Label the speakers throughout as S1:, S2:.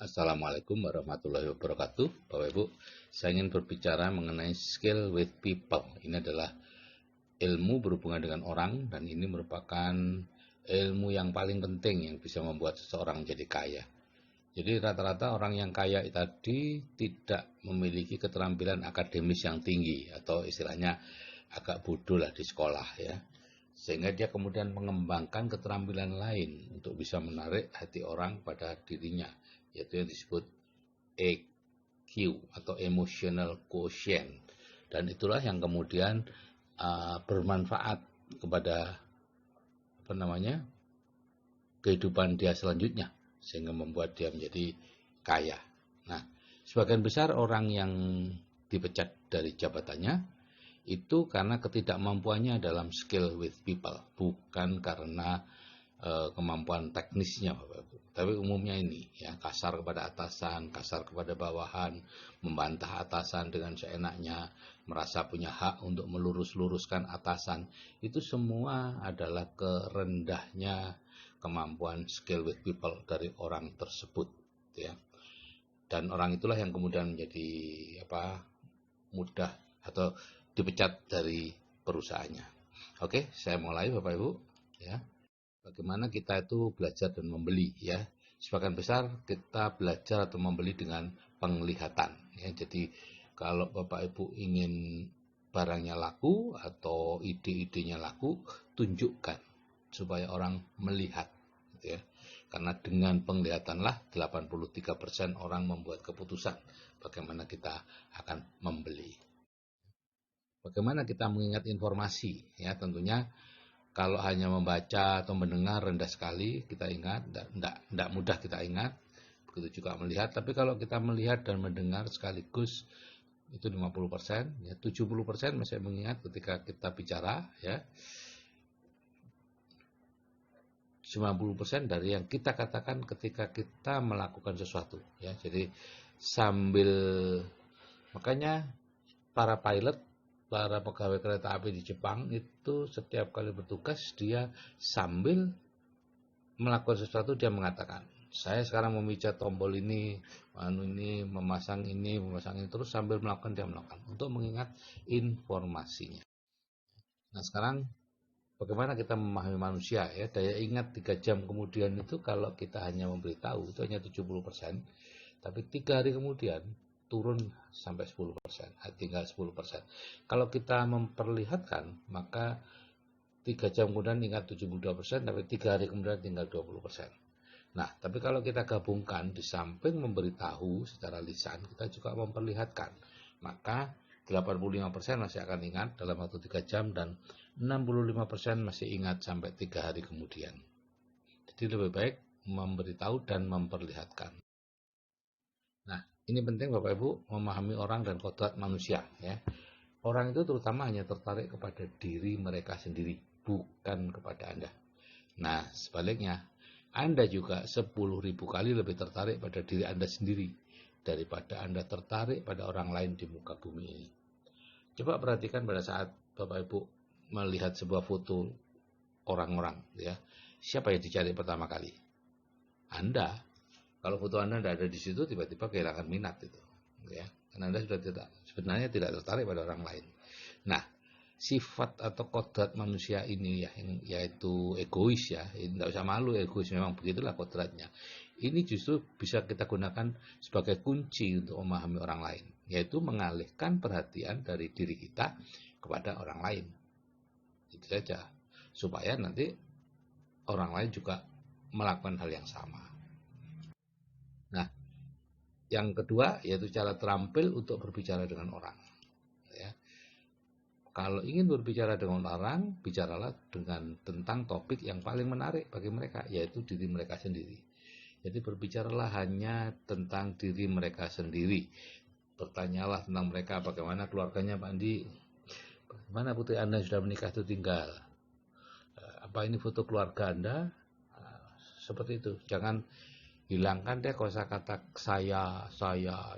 S1: Assalamualaikum warahmatullahi wabarakatuh. Bapak Ibu, saya ingin berbicara mengenai skill with people. Ini adalah ilmu berhubungan dengan orang dan ini merupakan ilmu yang paling penting yang bisa membuat seseorang jadi kaya. Jadi rata-rata orang yang kaya tadi tidak memiliki keterampilan akademis yang tinggi atau istilahnya agak bodoh lah di sekolah ya. Sehingga dia kemudian mengembangkan keterampilan lain untuk bisa menarik hati orang pada dirinya, yaitu yang disebut EQ atau emotional quotient, dan itulah yang kemudian bermanfaat kepada kehidupan dia selanjutnya sehingga membuat dia menjadi kaya. Nah, sebagian besar orang yang dipecat dari jabatannya itu karena ketidakmampuannya dalam skill with people, bukan karena kemampuan teknisnya Bapak Ibu. Tapi umumnya ini ya, kasar kepada atasan, kasar kepada bawahan, membantah atasan dengan seenaknya, merasa punya hak untuk melurus-luruskan atasan. Itu semua adalah kerendahnya kemampuan skill with people dari orang tersebut ya. Dan orang itulah yang kemudian menjadi mudah atau dipecat dari perusahaannya. Oke, saya mulai Bapak Ibu ya. Bagaimana kita itu belajar dan membeli ya. Sebagian besar kita belajar atau membeli dengan penglihatan ya. Jadi kalau Bapak Ibu ingin barangnya laku atau ide-idenya laku, tunjukkan supaya orang melihat gitu ya. Karena dengan penglihatanlah 83% orang membuat keputusan bagaimana kita akan membeli. Bagaimana kita mengingat informasi ya, tentunya kalau hanya membaca atau mendengar rendah sekali kita ingat, tidak mudah kita ingat. Begitu juga melihat, tapi kalau kita melihat dan mendengar sekaligus itu 50%, ya 70% masih mengingat ketika kita bicara ya. 90% dari yang kita katakan ketika kita melakukan sesuatu ya. Jadi makanya para pegawai kereta api di Jepang itu setiap kali bertugas dia sambil melakukan sesuatu dia mengatakan, saya sekarang memijat tombol ini, memasang ini terus sambil dia melakukan untuk mengingat informasinya. Nah sekarang bagaimana kita memahami manusia ya, daya ingat 3 jam kemudian itu kalau kita hanya memberitahu itu hanya 70%, tapi 3 hari kemudian turun sampai 10%, tinggal 10%. Kalau kita memperlihatkan, maka 3 jam kemudian ingat 72%, tapi 3 hari kemudian tinggal 20%. Nah, tapi kalau kita gabungkan, di samping memberitahu secara lisan, kita juga memperlihatkan, maka 85% masih akan ingat dalam waktu 3 jam, dan 65% masih ingat sampai 3 hari kemudian. Jadi lebih baik memberitahu dan memperlihatkan. Nah, ini penting Bapak Ibu memahami orang dan kodrat manusia ya. Orang itu terutama hanya tertarik kepada diri mereka sendiri, bukan kepada Anda. Nah, sebaliknya, Anda juga 10.000 kali lebih tertarik pada diri Anda sendiri daripada Anda tertarik pada orang lain di muka bumi ini. Coba perhatikan pada saat Bapak Ibu melihat sebuah foto orang-orang ya. Siapa yang dicari pertama kali? Anda. Kalau foto Anda tidak ada di situ, tiba-tiba kehilangan minat itu, ya. Karena Anda sudah sebenarnya tidak tertarik pada orang lain. Nah, sifat atau kodrat manusia ini ya, yaitu egois ya, tidak usah malu, egois memang begitulah kodratnya. Ini justru bisa kita gunakan sebagai kunci untuk memahami orang lain, yaitu mengalihkan perhatian dari diri kita kepada orang lain. Itu saja, supaya nanti orang lain juga melakukan hal yang sama. Nah, yang kedua yaitu cara terampil untuk berbicara dengan orang. Ya. Kalau ingin berbicara dengan orang, bicaralah tentang topik yang paling menarik bagi mereka, yaitu diri mereka sendiri. Jadi berbicaralah hanya tentang diri mereka sendiri. Bertanyalah tentang mereka, bagaimana keluarganya Pak Andi, bagaimana putri Anda sudah menikah itu tinggal, apa ini foto keluarga Anda, seperti itu. Jangan hilangkan deh kosakata saya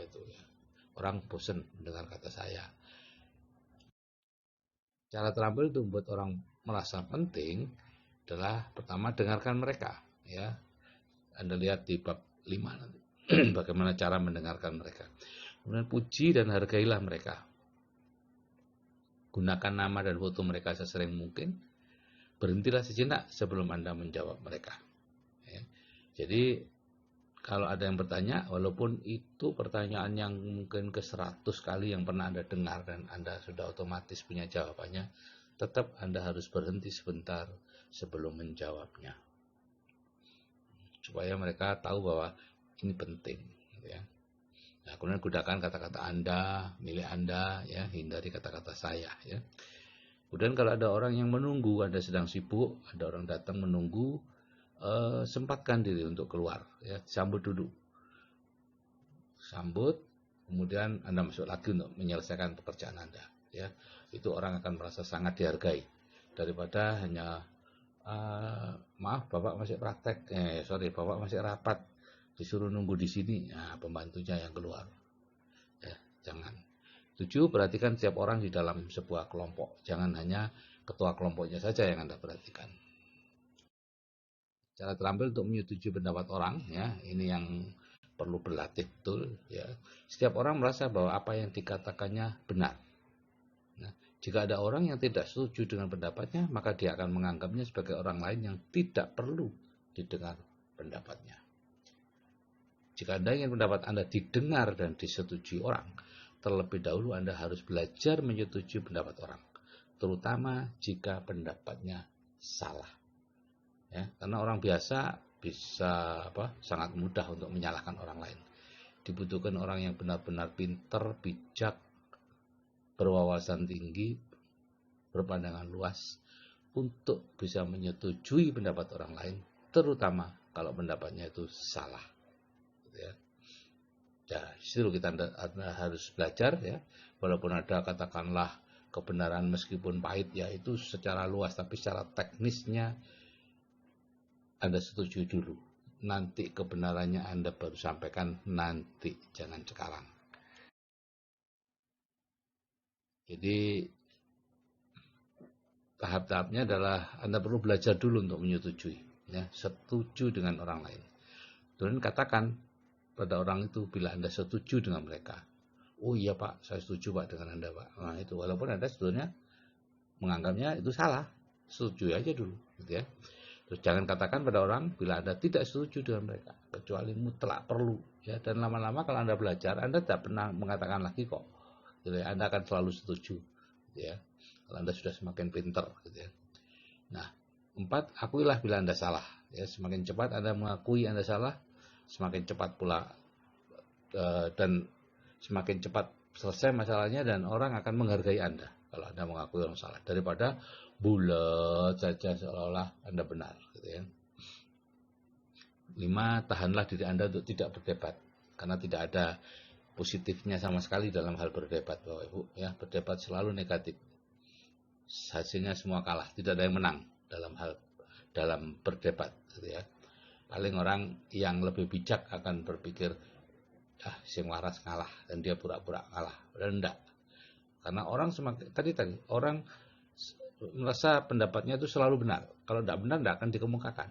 S1: itu ya. Orang bosan mendengar kata saya. Cara terampil itu membuat orang merasa penting adalah pertama dengarkan mereka ya. Anda lihat di bab 5 nanti. Bagaimana cara mendengarkan mereka. Kemudian puji dan hargailah mereka. Gunakan nama dan foto mereka sesering mungkin. Berhentilah sejenak sebelum Anda menjawab mereka. Ya. Jadi kalau ada yang bertanya, walaupun itu pertanyaan yang mungkin ke 100 kali yang pernah Anda dengar dan Anda sudah otomatis punya jawabannya, tetap Anda harus berhenti sebentar sebelum menjawabnya. Supaya mereka tahu bahwa ini penting. Ya. Nah, kemudian gunakan kata-kata Anda, milik Anda, ya, hindari kata-kata saya. Ya. Kemudian kalau ada orang yang menunggu, Anda sedang sibuk, ada orang datang menunggu, sempatkan diri untuk keluar, ya, sambut dulu, sambut, kemudian Anda masuk lagi untuk menyelesaikan pekerjaan Anda, ya, itu orang akan merasa sangat dihargai daripada hanya maaf Bapak masih praktek, Bapak masih rapat, disuruh nunggu di sini, nah, pembantunya yang keluar, ya, jangan. 7. Perhatikan setiap orang di dalam sebuah kelompok, jangan hanya ketua kelompoknya saja yang Anda perhatikan. Cara terampil untuk menyetujui pendapat orang, ya, ini yang perlu berlatih betul, ya. Setiap orang merasa bahwa apa yang dikatakannya benar. Nah, jika ada orang yang tidak setuju dengan pendapatnya, maka dia akan menganggapnya sebagai orang lain yang tidak perlu didengar pendapatnya. Jika Anda ingin pendapat Anda didengar dan disetujui orang, terlebih dahulu Anda harus belajar menyetujui pendapat orang, terutama jika pendapatnya salah. Ya, karena orang biasa bisa sangat mudah untuk menyalahkan orang lain. Dibutuhkan orang yang benar-benar pintar, bijak, berwawasan tinggi, berpandangan luas untuk bisa menyetujui pendapat orang lain, terutama kalau pendapatnya itu salah. Ya, disitu kita Anda harus belajar, ya. Walaupun ada katakanlah kebenaran meskipun pahit, ya itu secara luas, tapi secara teknisnya Anda setuju dulu. Nanti kebenarannya Anda baru sampaikan nanti, jangan sekarang. Jadi tahap-tahapnya adalah Anda perlu belajar dulu untuk menyetujui, ya, setuju dengan orang lain. Kemudian katakan pada orang itu bila Anda setuju dengan mereka. Oh iya Pak, saya setuju Pak dengan Anda Pak. Nah itu, walaupun Anda sebetulnya menganggapnya itu salah, setuju aja dulu, gitu ya. Terus jangan katakan pada orang bila Anda tidak setuju dengan mereka, kecuali mutlak perlu, ya. Dan lama-lama kalau Anda belajar, Anda tidak pernah mengatakan lagi kok, gitu ya. Anda akan selalu setuju, gitu ya. Kalau Anda sudah semakin pintar, gitu ya. Nah, 4, akuilah bila Anda salah, ya. Semakin cepat Anda mengakui Anda salah, semakin cepat pula dan semakin cepat selesai masalahnya, dan orang akan menghargai Anda kalau Anda mengakui orang salah, daripada bulat saja seolah-olah Anda benar, gitu ya. 5, tahanlah diri Anda untuk tidak berdebat, karena tidak ada positifnya sama sekali dalam hal berdebat, Bapak Ibu, ya. Berdebat selalu negatif, hasilnya semua kalah, tidak ada yang menang dalam berdebat, gitu ya. Paling orang yang lebih bijak akan berpikir, sing waras kalah, dan dia pura-pura kalah, dan enggak. Karena orang semakin orang merasa pendapatnya itu selalu benar. Kalau tidak benar, tidak akan dikemukakan.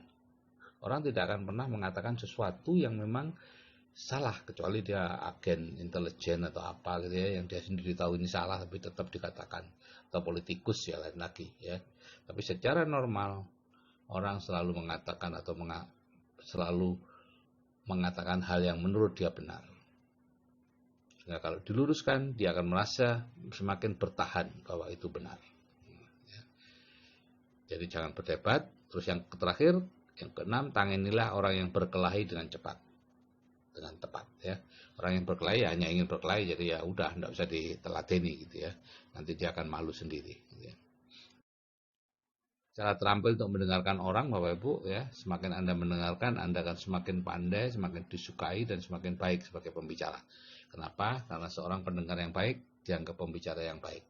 S1: Orang tidak akan pernah mengatakan sesuatu yang memang salah, kecuali dia agen intelijen atau apa, gitu ya, yang dia sendiri tahu ini salah tapi tetap dikatakan, atau politikus, ya lain lagi, ya. Tapi secara normal orang selalu mengatakan selalu mengatakan hal yang menurut dia benar. Sehingga kalau diluruskan, dia akan merasa semakin bertahan bahwa itu benar. Jadi jangan berdebat. Terus yang terakhir, yang ke-6, tanganilah orang yang berkelahi dengan cepat, dengan tepat, ya. Orang yang berkelahi hanya ingin berkelahi, jadi ya udah, tidak usah diteladeni, gitu ya. Nanti dia akan malu sendiri, gitu ya. Cara terampil untuk mendengarkan orang, Bapak Ibu, ya. Semakin Anda mendengarkan, Anda akan semakin pandai, semakin disukai, dan semakin baik sebagai pembicara. Kenapa? Karena seorang pendengar yang baik dianggap pembicara yang baik.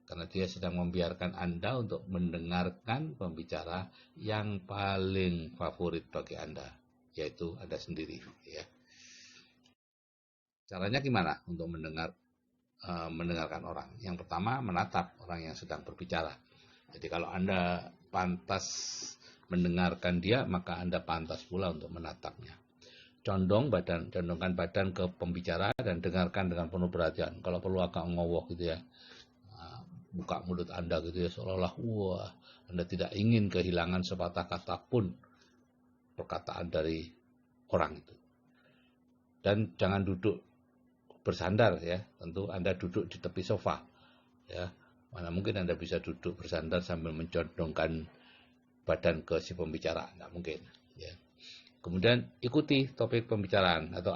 S1: Karena dia sedang membiarkan Anda untuk mendengarkan pembicara yang paling favorit bagi Anda, yaitu Anda sendiri, ya. Caranya gimana untuk mendengarkan orang? Yang pertama, menatap orang yang sedang berbicara. Jadi kalau Anda pantas mendengarkan dia, maka Anda pantas pula untuk menatapnya. condongkan badan ke pembicara dan dengarkan dengan penuh perhatian. Kalau perlu agak ngowok gitu ya. Buka mulut Anda gitu ya, seolah-olah wah, Anda tidak ingin kehilangan sepatah kata pun perkataan dari orang itu. Dan jangan duduk bersandar ya, tentu Anda duduk di tepi sofa ya. Mana mungkin Anda bisa duduk bersandar sambil mencondongkan badan ke si pembicara, nggak mungkin ya. Kemudian ikuti topik pembicaraan, atau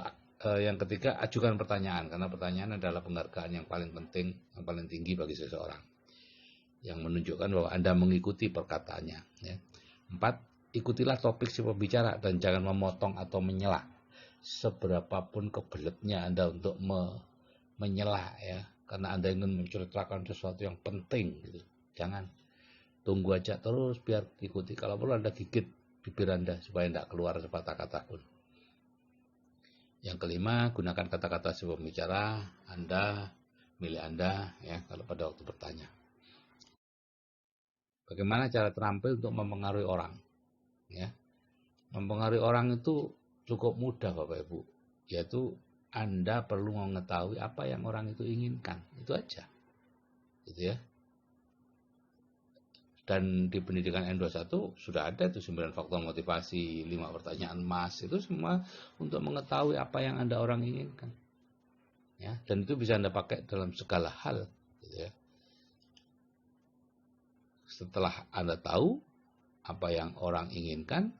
S1: yang ketiga, ajukan pertanyaan, karena pertanyaan adalah penghargaan yang paling penting, yang paling tinggi bagi seseorang, yang menunjukkan bahwa Anda mengikuti perkataannya ya. 4, ikutilah topik si pembicara dan jangan memotong atau menyela. Seberapapun kebeletnya Anda untuk menyela ya, karena Anda ingin menceritakan sesuatu yang penting gitu. Jangan, tunggu aja terus, biar ikuti. Kalau perlu Anda gigit bibir Anda supaya tidak keluar sepatah kata pun. Yang kelima, gunakan kata-kata si pembicara, Anda, milih Anda ya, kalau pada waktu bertanya. Bagaimana cara terampil untuk mempengaruhi orang ya? Mempengaruhi orang itu cukup mudah Bapak Ibu, yaitu Anda perlu mengetahui apa yang orang itu inginkan, itu aja gitu ya. Dan di pendidikan N21 sudah ada itu 9 faktor motivasi, 5 pertanyaan emas, itu semua untuk mengetahui apa yang orang inginkan ya. Dan itu bisa Anda pakai dalam segala hal gitu ya. Setelah Anda tahu apa yang orang inginkan,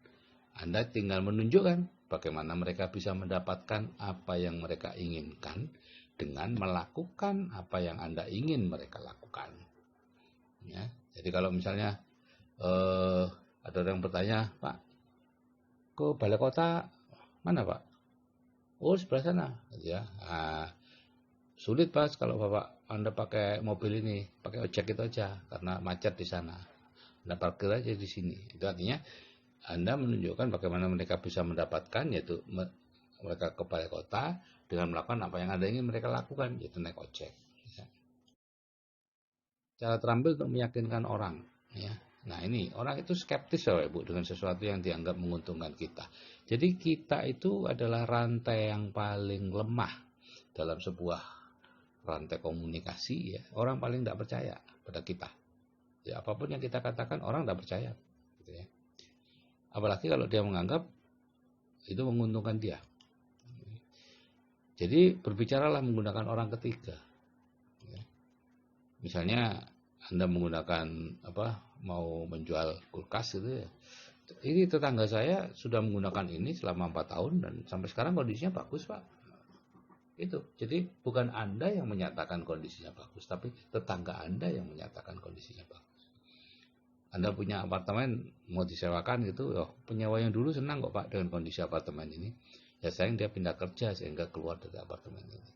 S1: Anda tinggal menunjukkan bagaimana mereka bisa mendapatkan apa yang mereka inginkan dengan melakukan apa yang Anda ingin mereka lakukan ya. Jadi kalau misalnya ada orang bertanya, Pak, ke balai kota mana Pak? Oh, sebelah sana gitu ya. Nah, sulit Pak kalau Bapak Anda pakai mobil ini, pakai ojek itu aja karena macet di sana. Anda parkir aja di sini. Itu artinya Anda menunjukkan bagaimana mereka bisa mendapatkan, yaitu mereka ke balai kota dengan melakukan apa yang Anda ingin mereka lakukan, yaitu naik ojek. Cara terampil untuk meyakinkan orang ya. Nah, ini orang itu skeptis ya Ibu dengan sesuatu yang dianggap menguntungkan kita. Jadi kita itu adalah rantai yang paling lemah dalam sebuah rantai komunikasi ya. Orang paling tidak percaya pada kita ya, apapun yang kita katakan orang tidak percaya gitu ya. Apalagi kalau dia menganggap itu menguntungkan dia. Jadi berbicaralah menggunakan orang ketiga ya. Misalnya Anda menggunakan mau menjual kulkas gitu ya. Ini tetangga saya sudah menggunakan ini selama 4 tahun dan sampai sekarang kondisinya bagus Pak. Itu. Jadi bukan Anda yang menyatakan kondisinya bagus, tapi tetangga Anda yang menyatakan kondisinya bagus. Anda punya apartemen mau disewakan gitu, penyewa yang dulu senang kok Pak dengan kondisi apartemen ini. Ya sayang dia pindah kerja sehingga keluar dari apartemen ini.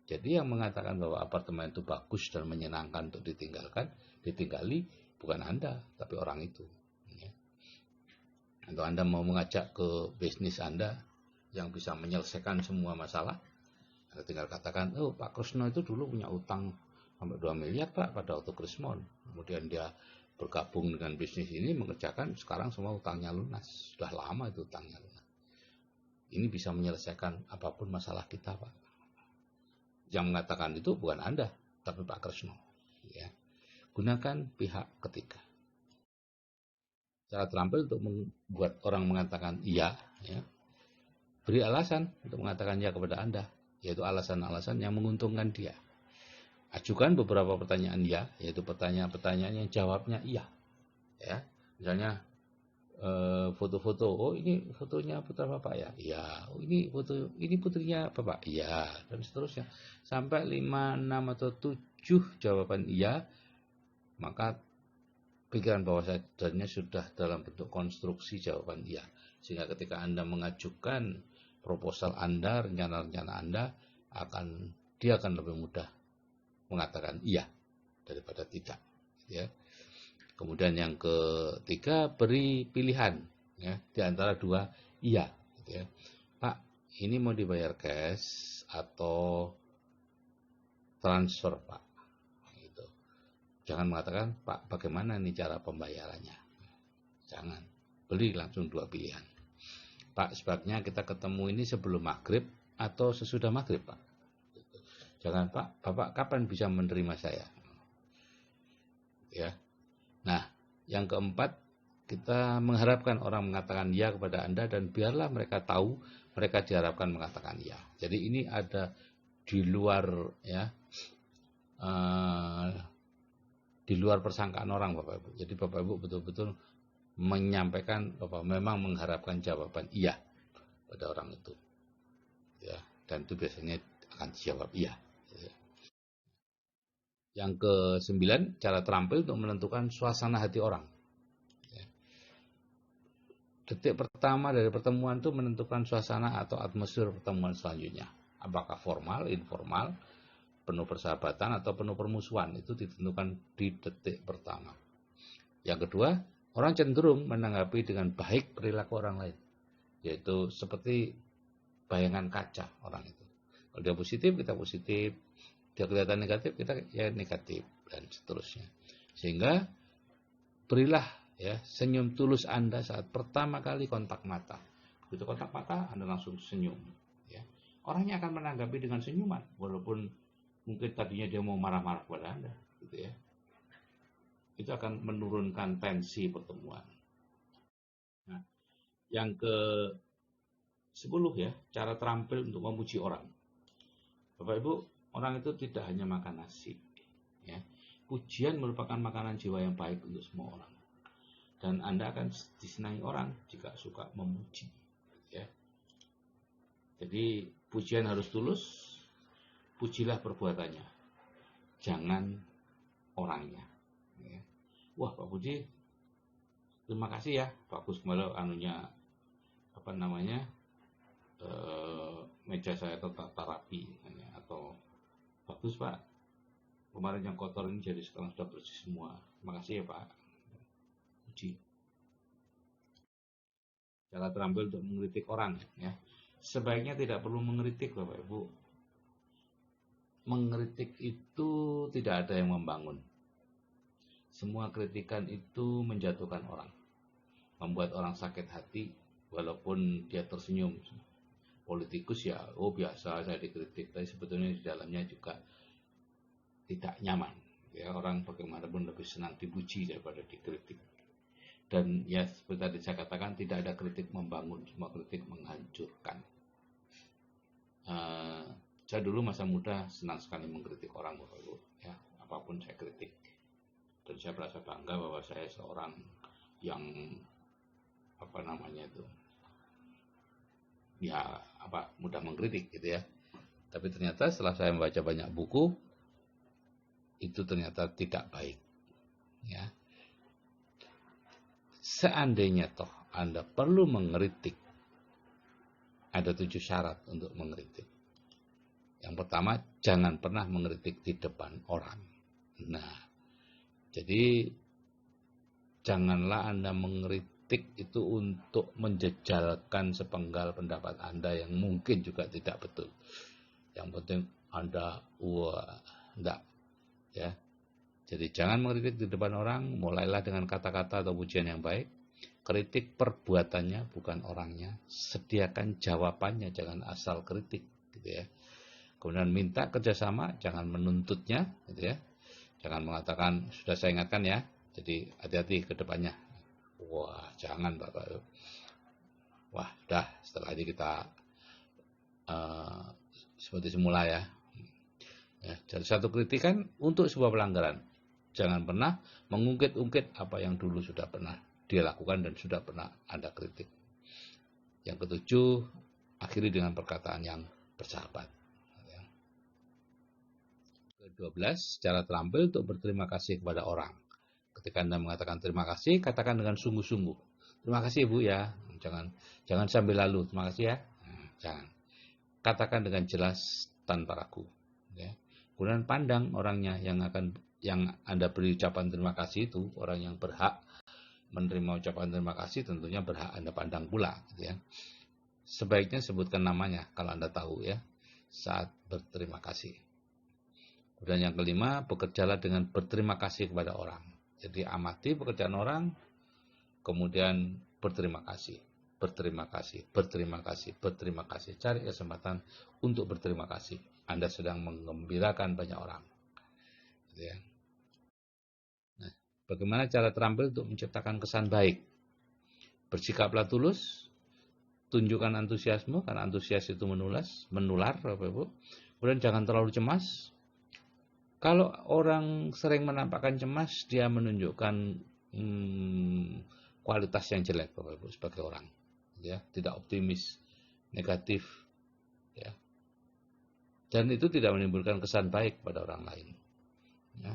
S1: Jadi yang mengatakan bahwa apartemen itu bagus dan menyenangkan untuk ditinggali bukan Anda, tapi orang itu. Ya. Atau Anda mau mengajak ke bisnis Anda yang bisa menyelesaikan semua masalah, Anda tinggal katakan, oh Pak Krusno itu dulu punya utang sampai 2 miliar Pak pada waktu Krismon. Kemudian dia bergabung dengan bisnis ini, mengerjakan, sekarang semua utangnya lunas. Sudah lama itu utangnya lunas. Ini bisa menyelesaikan apapun masalah kita Pak. Yang mengatakan itu bukan Anda, tapi Pak Kresno. Ya. Gunakan pihak ketiga. Cara terampil untuk membuat orang mengatakan iya, ya. Beri alasan untuk mengatakan iya kepada Anda, yaitu alasan-alasan yang menguntungkan dia. Ajukan beberapa pertanyaan iya, yaitu pertanyaan-pertanyaan yang jawabnya iya. Ya. Misalnya foto-foto, oh ini fotonya putra Bapak ya? Iya. Oh, ini putrinya Bapak? Iya. Dan seterusnya. Sampai 5, 6 atau 7 jawaban iya, maka pikiran bawah sadarnya sudah dalam bentuk konstruksi jawaban iya. Sehingga ketika Anda mengajukan proposal Anda, rencana-rencana Anda, dia akan lebih mudah mengatakan iya daripada tidak. Ya. Kemudian yang ketiga, beri pilihan ya, di antara 2 iya gitu ya. Pak, ini mau dibayar cash atau transfer Pak gitu. Jangan mengatakan Pak bagaimana nih cara pembayarannya. Jangan, beri langsung 2 pilihan. Pak, sebaiknya kita ketemu ini sebelum maghrib atau sesudah maghrib, Pak. Jangan, Pak, Bapak kapan bisa menerima saya? Ya. Nah, yang keempat, kita mengharapkan orang mengatakan ya kepada Anda, dan biarlah mereka tahu mereka diharapkan mengatakan ya. Jadi ini ada di luar ya, di luar persangkaan orang, Bapak Ibu. Jadi Bapak Ibu betul-betul menyampaikan bahwa memang mengharapkan jawaban iya pada orang itu. Ya, dan itu biasanya akan dijawab iya. Yang ke-9, cara terampil untuk menentukan suasana hati orang. Detik pertama dari pertemuan itu menentukan suasana atau atmosfer pertemuan selanjutnya. Apakah formal, informal, penuh persahabatan, atau penuh permusuhan. Itu ditentukan di detik pertama. Yang kedua, orang cenderung menanggapi dengan baik perilaku orang lain. Yaitu seperti bayangan kaca orang itu. Kalau dia positif, kita positif. Dia kelihatan negatif, kita ya negatif, dan seterusnya. Sehingga berilah ya senyum tulus Anda saat pertama kali kontak mata. Begitu kontak mata, Anda langsung senyum. Ya. Orangnya akan menanggapi dengan senyuman, walaupun mungkin tadinya dia mau marah-marah kepada Anda, gitu ya. Itu akan menurunkan tensi pertemuan. Nah, yang ke-10 ya, cara terampil untuk memuji orang. Bapak Ibu, orang itu tidak hanya makan nasi. Ya. Pujian merupakan makanan jiwa yang baik untuk semua orang. Dan Anda akan disenangi orang jika suka memuji. Ya. Jadi pujian harus tulus, pujilah perbuatannya, jangan orangnya. Ya. Wah, Pak Budi, terima kasih ya, bagus kemarin anunya apa namanya meja saya tertata rapi, atau bagus Pak, kemarin yang kotor ini jadi sekarang sudah bersih semua. Terima kasih ya Pak. Puji. Cara terampil untuk mengkritik orang ya. Sebaiknya tidak perlu mengkritik Bapak Ibu. Mengkritik itu tidak ada yang membangun. Semua kritikan itu menjatuhkan orang, membuat orang sakit hati walaupun dia tersenyum. Politikus ya, oh biasa saya dikritik, tapi sebetulnya di dalamnya juga tidak nyaman. Ya, orang bagaimanapun lebih senang dipuji daripada dikritik. Dan ya seperti tadi saya katakan, tidak ada kritik membangun, semua kritik menghancurkan. Saya dulu masa muda senang sekali mengkritik orang, Bapak Ibu. Ya, apapun saya kritik. Dan saya merasa bangga bahwa saya seorang yang apa namanya itu, ya mudah mengkritik gitu ya. Tapi ternyata setelah saya membaca banyak buku, itu ternyata tidak baik. Ya. Seandainya toh Anda perlu mengkritik, ada 7 syarat untuk mengkritik. Yang pertama, jangan pernah mengkritik di depan orang. Nah, jadi janganlah Anda mengkritik itu untuk menjejalkan sepenggal pendapat Anda yang mungkin juga tidak betul. Yang penting Anda enggak ya. Jadi jangan mengkritik di depan orang, mulailah dengan kata-kata atau pujian yang baik. Kritik perbuatannya bukan orangnya. Sediakan jawabannya, jangan asal kritik gitu ya. Kemudian minta kerjasama, jangan menuntutnya gitu ya. Jangan mengatakan sudah saya ingatkan ya. Jadi hati-hati ke depannya. Wah, jangan Bapak. Wah, dah setelah ini kita seperti semula ya. Ya, jadi satu kritikan untuk sebuah pelanggaran. Jangan pernah mengungkit-ungkit apa yang dulu sudah pernah dia lakukan dan sudah pernah Anda kritik. Yang ke-7, akhiri dengan perkataan yang bersahabat. Ke-12, cara terampil untuk berterima kasih kepada orang. Ketika Anda mengatakan terima kasih, katakan dengan sungguh-sungguh. Terima kasih Bu ya. Jangan sambil lalu. Terima kasih ya. Jangan. Katakan dengan jelas tanpa ragu. Ya. Kemudian pandang orangnya yang Anda beri ucapan terima kasih itu, orang yang berhak menerima ucapan terima kasih tentunya berhak Anda pandang pula. Gitu ya. Sebaiknya sebutkan namanya kalau Anda tahu ya saat berterima kasih. Dan yang kelima, bekerjalah dengan berterima kasih kepada orang. Jadi amati pekerjaan orang, kemudian berterima kasih. berterima kasih, berterima kasih, berterima kasih. Cari kesempatan untuk berterima kasih. Anda sedang menggembirakan banyak orang. Gitu ya. Nah, bagaimana cara terampil untuk menciptakan kesan baik? Bersikaplah tulus, tunjukkan antusiasme, karena antusias itu menular, Bapak Ibu. Kemudian jangan terlalu cemas. Kalau orang sering menampakkan cemas, dia menunjukkan kualitas yang jelek, Bapak Ibu, sebagai orang, ya, tidak optimis, negatif, ya, dan itu tidak menimbulkan kesan baik pada orang lain. Ya.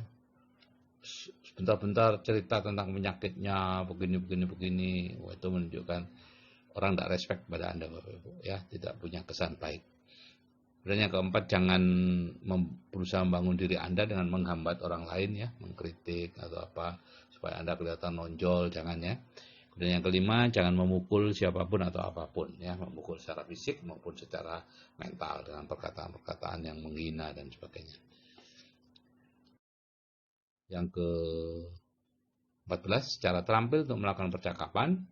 S1: Sebentar-bentar cerita tentang penyakitnya, begini, wah, itu menunjukkan orang tidak respect pada Anda, Bapak Ibu, ya, tidak punya kesan baik. Dan yang keempat, jangan berusaha membangun diri Anda dengan menghambat orang lain, ya, mengkritik atau apa supaya Anda kelihatan nonjol, jangan, ya. Dan yang kelima, jangan memukul siapapun atau apapun, ya, memukul secara fisik maupun secara mental dengan perkataan-perkataan yang menghina dan sebagainya. Yang ke-14, cara terampil untuk melakukan percakapan.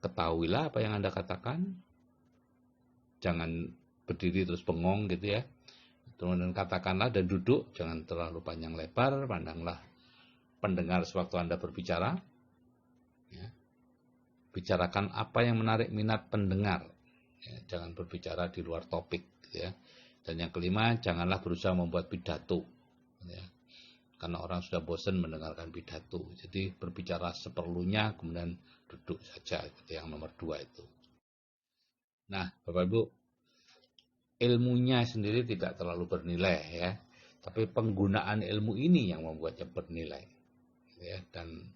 S1: Ketahuilah apa yang Anda katakan. Jangan berdiri terus bengong gitu, ya. Kemudian katakanlah dan duduk, jangan terlalu panjang lebar, pandanglah pendengar sewaktu Anda berbicara. Ya. Bicarakan apa yang menarik minat pendengar. Ya, jangan berbicara di luar topik, gitu ya. Dan yang kelima, janganlah berusaha membuat pidato, ya. Karena orang sudah bosan mendengarkan pidato. Jadi berbicara seperlunya, kemudian duduk saja, gitu, yang nomor 2 itu. Nah, Bapak Ibu, ilmunya sendiri tidak terlalu bernilai, ya, tapi penggunaan ilmu ini yang membuatnya bernilai, ya, dan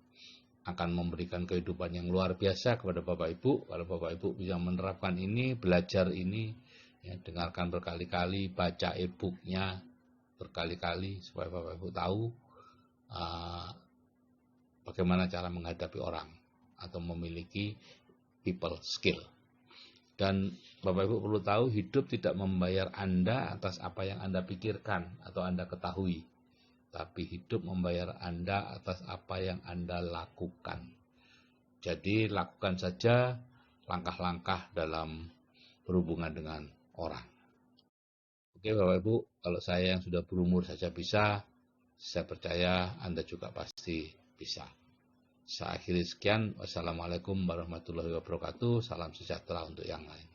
S1: akan memberikan kehidupan yang luar biasa kepada Bapak Ibu kalau Bapak Ibu bisa menerapkan ini, belajar ini, ya, dengarkan berkali-kali, baca e-booknya berkali-kali supaya Bapak Ibu tahu bagaimana cara menghadapi orang atau memiliki people skill. Dan Bapak Ibu perlu tahu, hidup tidak membayar Anda atas apa yang Anda pikirkan atau Anda ketahui, tapi hidup membayar Anda atas apa yang Anda lakukan. Jadi lakukan saja langkah-langkah dalam berhubungan dengan orang. Oke Bapak Ibu, kalau saya yang sudah berumur saja bisa, saya percaya Anda juga pasti bisa. Saya akhiri sekian. Wassalamualaikum warahmatullahi wabarakatuh. Salam sejahtera untuk yang lain.